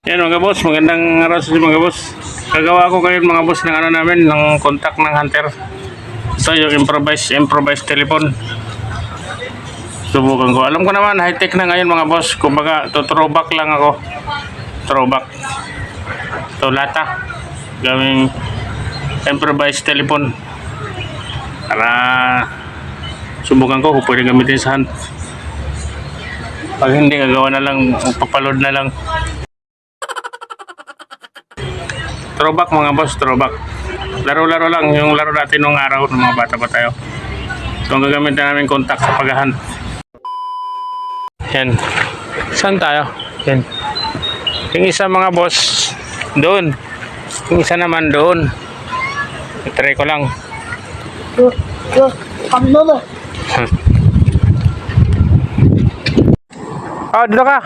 Yan mga boss, magandang araw sa mga boss. Gagawa ko ngayon mga boss ng ano namin, ng contact ng hunter. So yung improvised telephone. Subukan ko. Alam ko naman high-tech na ngayon mga boss. Kumbaga throwback lang ako. Throwback. To lata. Gawing improvised telephone. Para subukan ko kung pwede gamitin sa hunt. Pag hindi, gagawa na lang, papaload na lang. Throwback mga boss, throwback. Laro-laro lang, yung laro natin nung araw ng mga bata pa tayo. So ang gagamitin namin contact sa paghahunt. Yan. Saan tayo? Yan. Yung isa mga boss, doon. Yung isa naman doon. I-try ko lang. Oh, dito ka.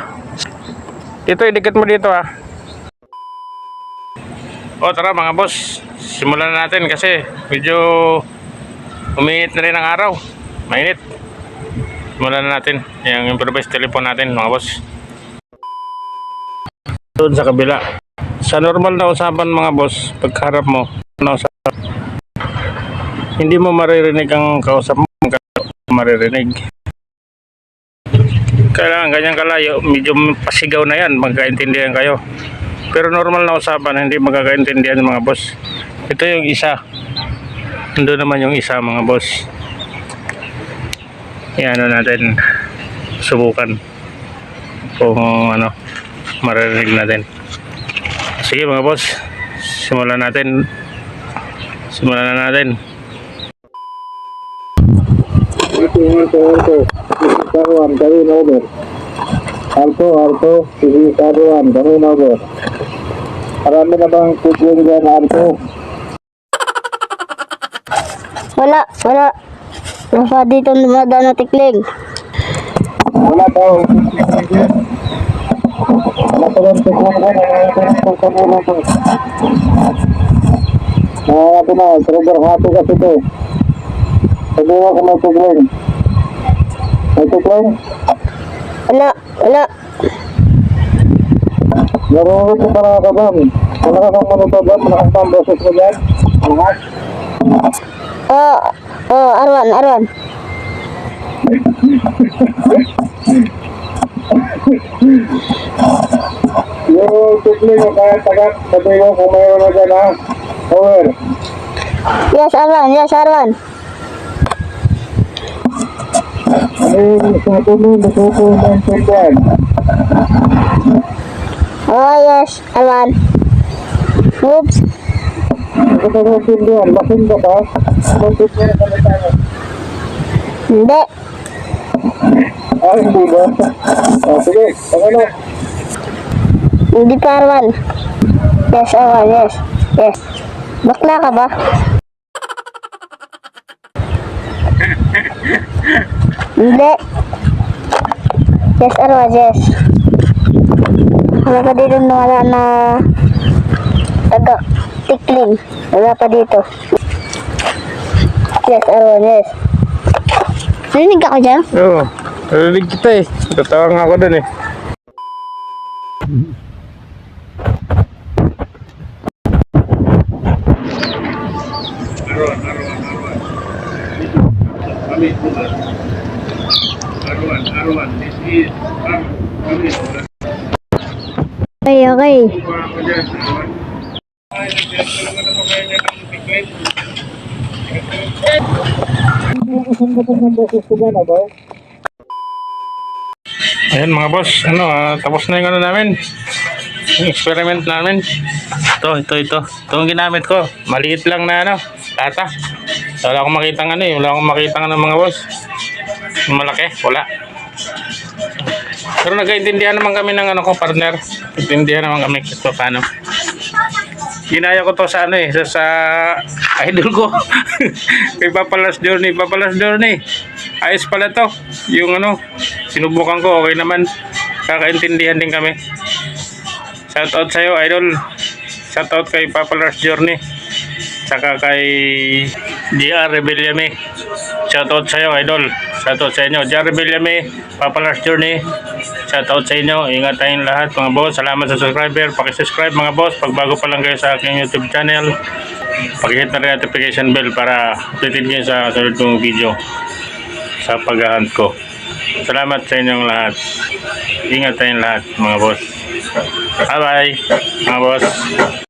Dito, idikit mo dito ah. O tara mga boss, simulan na natin kasi medyo uminit na rin ang araw. Mainit. Simulan na natin yung improvised telephone natin mga boss. Doon sa kabila. Sa normal na usapan mga boss, pagharap mo na usapan, hindi mo maririnig ang kausap mo, maririnig. Kailangan ganyan kalayo, medyo pasigaw na yan, magkaintindihan kayo. Pero normal na usapan, hindi magkakaintindihan mga boss. Ito yung isa. Ando naman yung isa mga boss. Yan natin. Subukan. Kung ano, maririnig natin. Sige mga boss. Simulan natin. Simulan na natin. Alto, sige, karuan, kami over. Marami na bang tutuloy dyan, Alto? Wala. Nasa dito dumadaan na tikling. Wala daw. Wala pa lang tutuloy dyan, ito na, server hato kasi ito. Sabi mo kung may tutuloy. May tutuloy? Wala. Narunod ko para ka ba? Wala ka kang manutod ba? Wala kang pang boses mo dyan? Lahat? Arwan. Yung tutuloy mo kaya tagat, sabi mo kung mayroon na dyan ha? Over. Yes, Arwan. Ano yung nasuko ng tutuan? Oh, yes, Arwan. Oops. Ito na yung tutuan, masin ka ba? Anong tutuan na tayo? Hindi. Hindi ba? Sige, okay na. Hindi pa, Arwan. Yes, Arwan, yes. Bakla ka ba? Hindi. Yes, Arwan, yes. Wala ka dito na wala na tikling. Wala pa dito. Yes, Arwan, yes. Narinig ako dyan? Oo, narinig kita eh. Tatawag nga ako dun eh. Arwan. This is Okay. Ayan mga boss, tapos na yung ano namin, yung experiment namin. Ito. Ito yung ginamit ko. Maliit lang na lata. Wala akong makitang mga boss. Malaki, wala. Pero nagkaintindihan naman kami ng partner. Intindihan naman kami kung paano. Ginaya ko to sa sa idol ko. Kay Papalas Journey. Ayos pala to. Yung sinubukan ko, okay naman. Kakaintindihan din kami. Shout out sa'yo, idol. Shout out kay Papalas Journey. Saka kay DR Rebellame. Shoutout sa iyo, idol. Shoutout sa inyo. Jerry Villame, Papa Lars Journey. Shoutout sa inyo. Ingat tayong lahat mga boss. Salamat sa subscriber. Paki-subscribe mga boss. Pag bago pa lang kayo sa aking YouTube channel, paki-hit na rin notification bell para updated kayo sa sunod kong video sa pag-hunt ko. Salamat sa inyong lahat. Ingat tayong lahat mga boss. Bye bye mga boss.